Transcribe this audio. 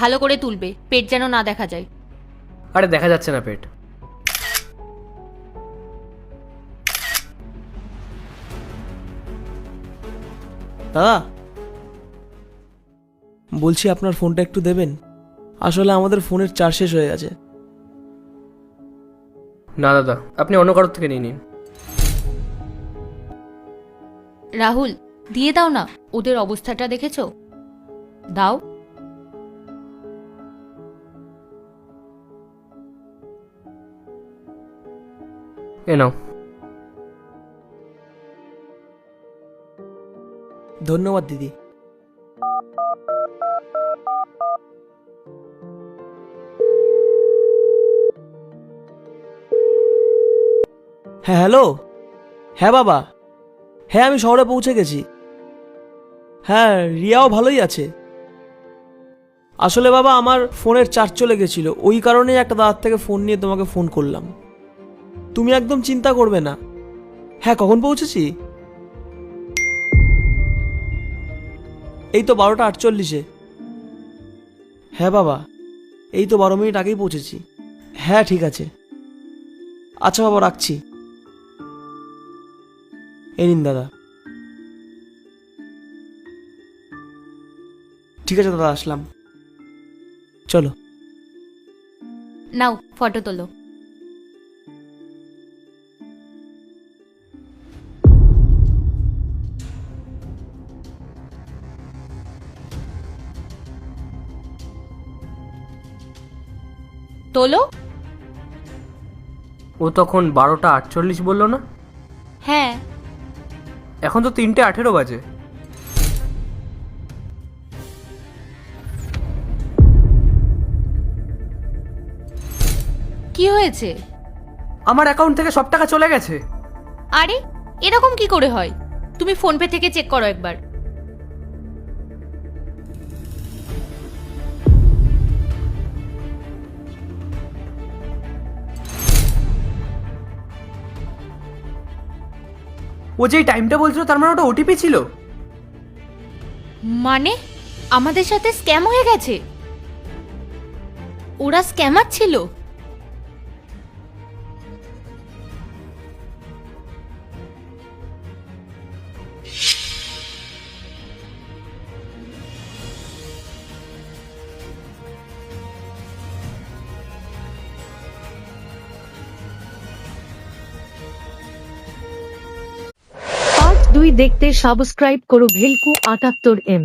ভালো করে তুলবে, পেট যেন না দেখা যায়। আরে দেখা যাচ্ছে না পেট। দাদা, বলছি আপনার ফোনটা একটু দেবেন। আসলে আমাদের ফোনের চার্জ শেষ হয়ে গেছে। না দাদা, আপনি অন্য কারোর থেকে নিয়ে নিন। রাহুল, দিয়ে দাও না, ওদের অবস্থাটা দেখেছো? দাও। এ নাও। ধন্যবাদ দিদি। হ্যাঁ হ্যালো। হ্যাঁ বাবা, হ্যাঁ আমি শহরে পৌঁছে গেছি। হ্যাঁ, রিয়াও ভালোই আছে। আসলে বাবা আমার ফোনের চার্জ চলে গেছিল, ওই কারণেই একটা দাদার থেকে ফোন নিয়ে তোমাকে ফোন করলাম। তুমি একদম চিন্তা করবে না। হ্যাঁ, কখন পৌঁছেছি? এই তো 12:48-এ। হ্যাঁ বাবা, এই তো 12 মিনিট আগেই পৌঁছেছি। হ্যাঁ ঠিক আছে। আচ্ছা বাবা, রাখছি। এই নিন দাদা। ঠিক আছে দাদা, আসলাম। চলো। নাও, ফটো তোলো। তোলো। ও তখন 12:48 বললো না? হ্যাঁ। এখন তো 3:18 বাজে। কি হয়েছে? আমার অ্যাকাউন্ট থেকে সব টাকা চলে গেছে। আরে, এরকম কি করে হয়? তুমি ফোনপে থেকে চেক করো একবার। ও যেই টাইমটা বলছিল তার মানে ওটা ওটিপি ছিল। মানে আমাদের সাথে স্ক্যাম হয়ে গেছে? ওরা স্ক্যামার ছিল? পার্ট 2 দেখতে সাবস্ক্রাইব করো ভেলকু 78M।